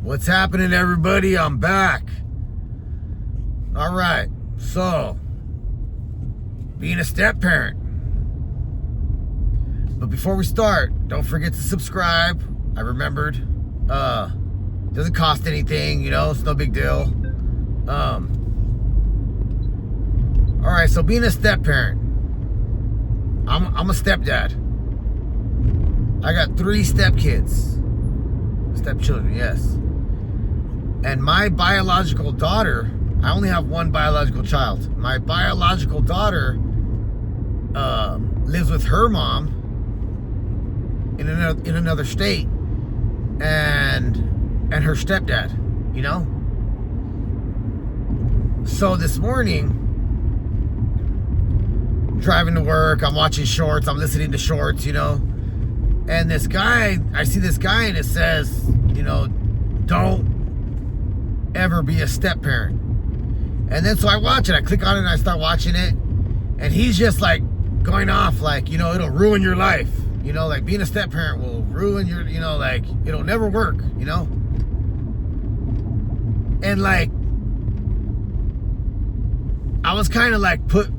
What's happening, everybody? I'm back. All right, so being a step parent. But before we start, don't forget to subscribe. I remembered. Doesn't cost anything, it's no big deal. All right, so being a step parent. I'm a stepdad. I got 3 stepkids. Stepchildren, yes. And my biological daughter, I only have one biological child. My biological daughter lives with her mom in another state, and her stepdad, So this morning, driving to work, I'm watching shorts, I'm listening to shorts, and this guy, I see this guy and it says, don't ever be a step parent. And then so I watch it, I click on it and I start watching it, and he's just like going off like, it'll ruin your life, like being a step parent will ruin your, like it'll never work, and like I was kind of like put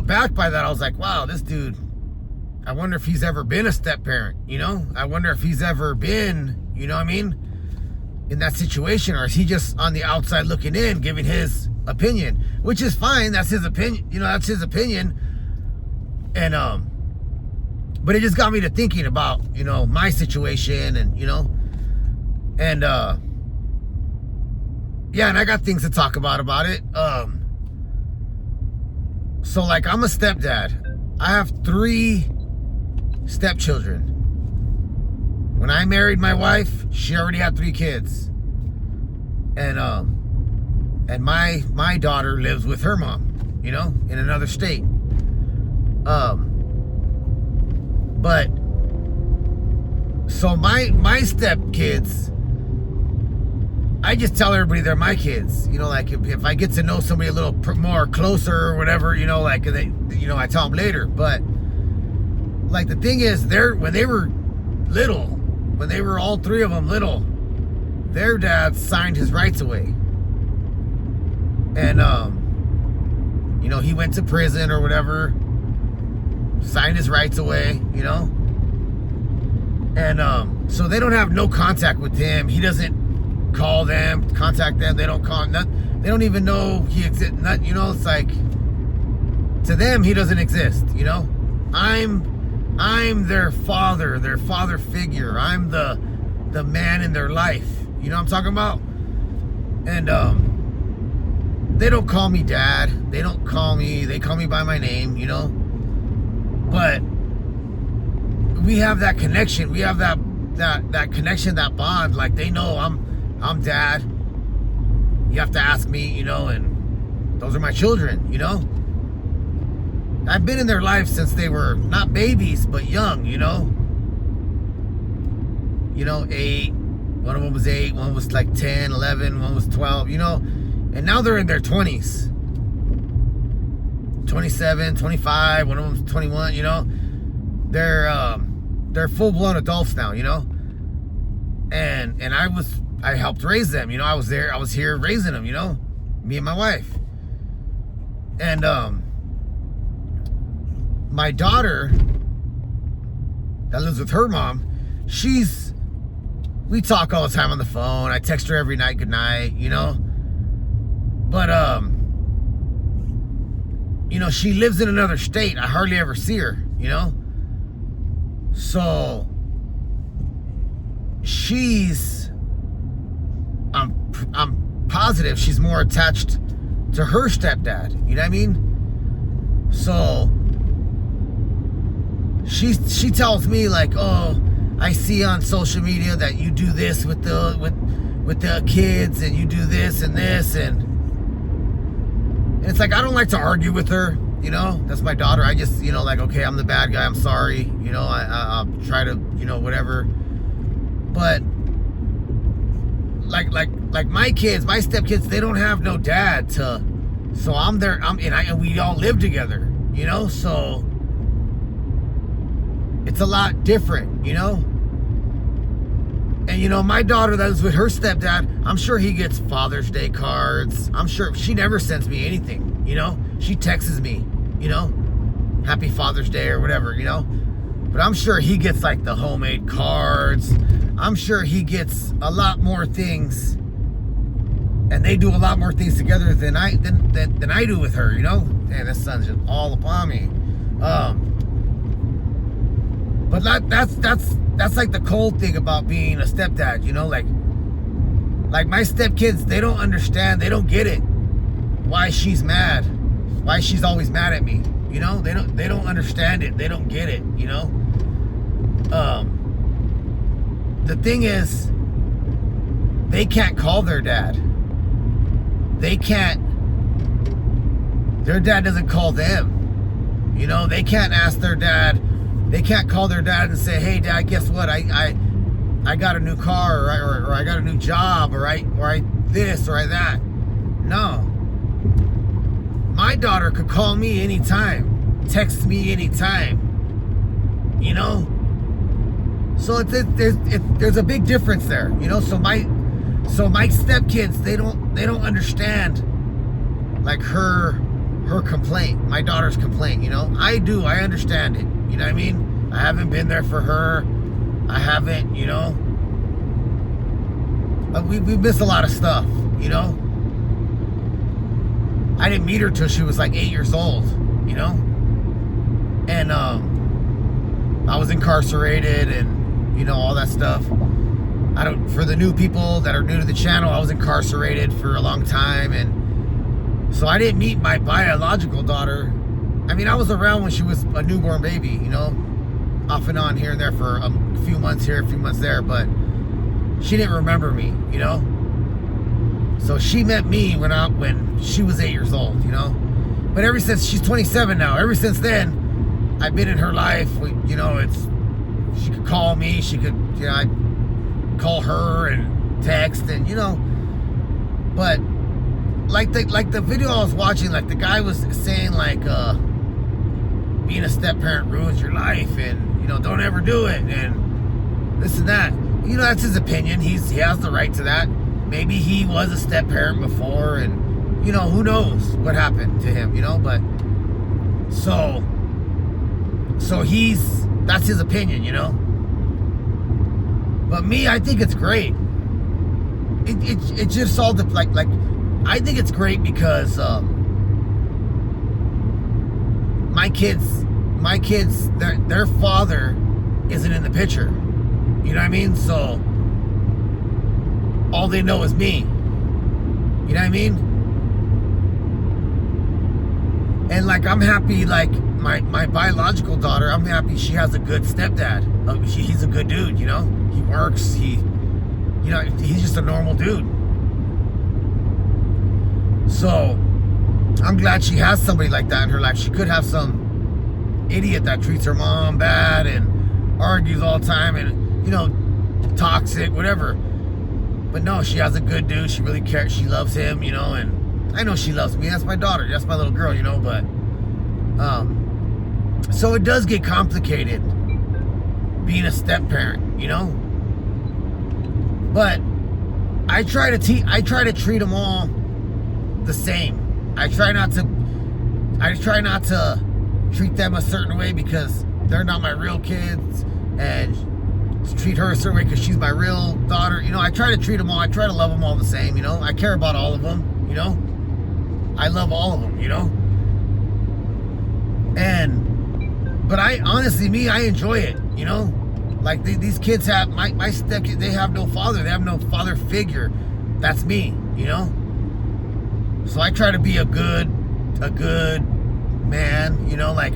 back by that. I was like, wow, this dude, I wonder if he's ever been a step parent, I wonder if he's ever been, in that situation, or is he just on the outside looking in, giving his opinion, which is fine. That's his opinion, that's his opinion. And, but it just got me to thinking about, my situation and, and, yeah, and I got things to talk about it. So like, I'm a stepdad. I have 3 stepchildren. When I married my wife, she already had 3 kids. And my daughter lives with her mom, in another state. But so my stepkids, I just tell everybody they're my kids. Like if I get to know somebody a little more closer or whatever, like they, I tell them later. But like the thing is, when they were little, when they were all 3 of them little, their dad signed his rights away. And he went to prison or whatever, signed his rights away, and so they don't have no contact with him. He doesn't call them, contact them. They don't call, they don't even know he exists. It's like, to them he doesn't exist. I'm their father figure. I'm the man in their life. You know what I'm talking about? And they don't call me dad. They call me by my name, But we have that connection. We have that connection, that bond. Like they know I'm dad. You have to ask me, and those are my children, I've been in their life since they were not babies, but young, 8. One of them was 8, one was like 10, 11, one was 12, and now they're in their 20s. 27, 25, one of them's 21, they're full-blown adults now, and I helped raise them, I was here raising them, me and my wife. And my daughter that lives with her mom, we talk all the time on the phone. I text her every night, good night, but she lives in another state. I hardly ever see her, so I'm positive she's more attached to her stepdad, you know what I mean? So she tells me like, oh, I see on social media that you do this with the kids, and you do this and this, and it's like, I don't like to argue with her, that's my daughter. I just, like, okay, I'm the bad guy, I'm sorry, I'll try to, whatever. But like my kids, my stepkids, they don't have no dad so I'm there, and we all live together, so it's a lot different, And you know, my daughter that was with her stepdad, I'm sure he gets Father's Day cards. I'm sure she never sends me anything, you know. She texts me, you know, Happy Father's Day or whatever, you know. But I'm sure he gets like the homemade cards. I'm sure he gets a lot more things, and they do a lot more things together than I do with her, you know. Man, this son's just all upon me. But that's like the cold thing about being a stepdad, you know, like my stepkids, they don't understand, they don't get it. Why she's mad, why she's always mad at me, you know, they don't understand it, they don't get it, you know. The thing is, they can't call their dad. Their dad doesn't call them, you know. They can't ask their dad. They can't call their dad and say, "Hey, Dad, guess what? I got a new car, or I got a new job, or I this, or I that." No. My daughter could call me anytime, text me anytime, you know. So there's a big difference there, you know. So my stepkids, they don't understand like her complaint, my daughter's complaint, you know. I do, I understand it. You know what I mean? I haven't been there for her. I haven't, you know. But we miss a lot of stuff, you know. I didn't meet her till she was like 8 years old, you know. And I was incarcerated and, you know, all that stuff. For the new people that are new to the channel, I was incarcerated for a long time, and so I didn't meet my biological daughter. I mean, I was around when she was a newborn baby, you know, off and on here and there for a few months here, a few months there, but she didn't remember me, you know. So she met me when she was 8 years old, you know. But ever since, she's 27 now, ever since then, I've been in her life. You know, she could call me, she could, you know, I'd call her and text, and, you know. But like the video I was watching, like the guy was saying, like, being a step parent ruins your life, and, you know, don't ever do it, and this and that. You know, that's his opinion. He has the right to that. Maybe he was a step parent before, and, you know, who knows what happened to him, you know. But so that's his opinion, you know. But me, I think it's great. It just all the like I think it's great because my kids, their father isn't in the picture. You know what I mean? So all they know is me. You know what I mean? And like, I'm happy, like my biological daughter, I'm happy she has a good stepdad. He's a good dude, you know? He works, you know, he's just a normal dude. So I'm glad she has somebody like that in her life. She could have some idiot that treats her mom bad and argues all the time and, you know, toxic, whatever. But no, she has a good dude. She really cares. She loves him, you know, and I know she loves me. That's my daughter. That's my little girl, you know, but so it does get complicated being a step parent, you know. But I try to treat them all the same. I try not to treat them a certain way because they're not my real kids, and treat her a certain way because she's my real daughter. You know, I try to treat them all. I try to love them all the same, you know. I care about all of them, you know. I love all of them, you know. But I honestly, I enjoy it, you know. Like these kids have, my stepkids, they have no father. They have no father figure. That's me, you know. So I try to be a good man, you know. Like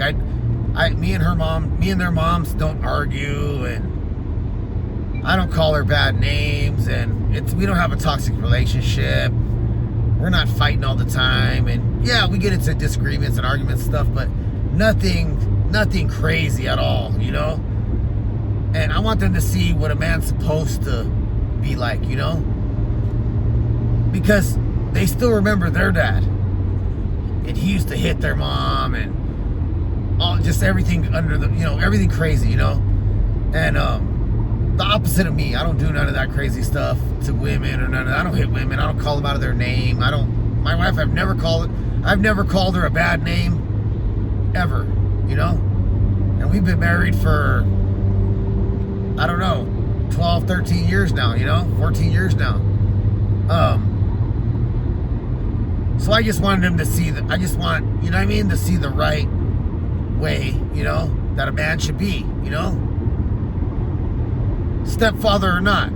me and their moms don't argue, and I don't call her bad names, and we don't have a toxic relationship. We're not fighting all the time, and yeah, we get into disagreements and arguments and stuff, but nothing crazy at all, you know. And I want them to see what a man's supposed to be like, you know, because they still remember their dad, and he used to hit their mom, and all just everything under the, you know, everything crazy, you know. And the opposite of me. I don't do none of that crazy stuff to women or none of that. I don't hit women. I don't call them out of their name. I don't. My wife, I've never called her a bad name, ever. You know. And we've been married for, I don't know, 12, 13 years now. You know, 14 years now. So I just wanted him to see that. I just want, you know what I mean, to see the right way, you know, that a man should be, you know. Stepfather or not,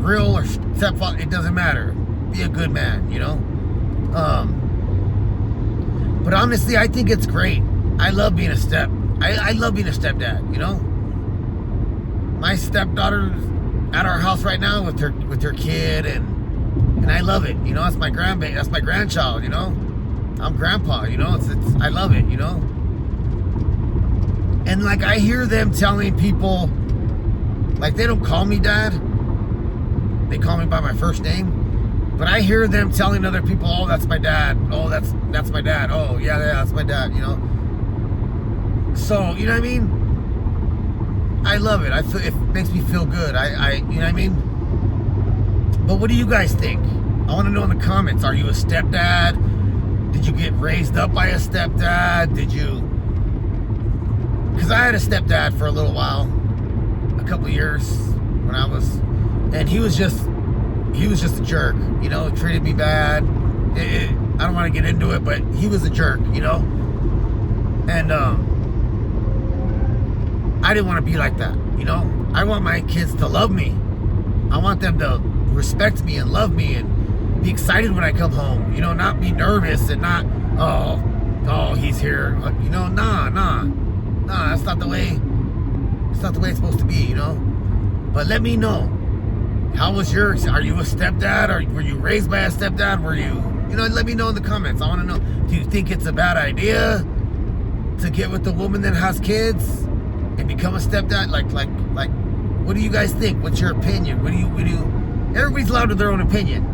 real or stepfather, it doesn't matter. Be a good man, you know. But honestly, I think it's great. I love being I love being a stepdad, you know. My stepdaughter's at our house right now with her kid, and I love it, you know. That's my grandbaby, that's my grandchild, you know. I'm grandpa, you know. It's I love it, you know. And like I hear them telling people, like they don't call me dad, they call me by my first name, but I hear them telling other people, oh, that's my dad, oh, that's my dad, oh yeah, that's my dad, you know. So you know what I mean? I love it. I feel it makes me feel good. I you know what I mean? But what do you guys think? I want to know in the comments. Are you a stepdad? Did you get raised up by a stepdad? Did you? Because I had a stepdad for a little while, a couple of years when I was, and he was just a jerk, you know. Treated me bad. I don't want to get into it, but he was a jerk, you know. And I didn't want to be like that, you know. I want my kids to love me. I want them to respect me and love me and be excited when I come home, you know, not be nervous and not, oh, he's here, you know. Nah, that's not the way it's supposed to be, you know. But let me know, how was yours? Are you a stepdad? Or were you raised by a stepdad? Were you know, let me know in the comments. I want to know, do you think it's a bad idea to get with a woman that has kids and become a stepdad? Like, what do you guys think? What's your opinion? What do you, everybody's allowed to their own opinion.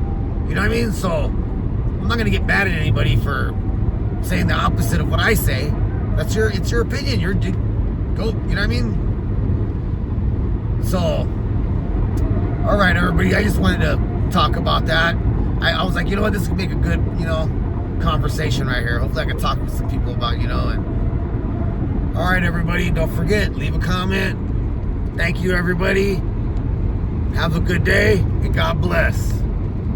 You know what I mean? So, I'm not going to get mad at anybody for saying the opposite of what I say. It's your opinion. You know what I mean? So, alright everybody, I just wanted to talk about that. I was like, you know what, this could make a good, you know, conversation right here. Hopefully I can talk with some people about, you know, and alright everybody, don't forget, leave a comment. Thank you everybody. Have a good day, and God bless.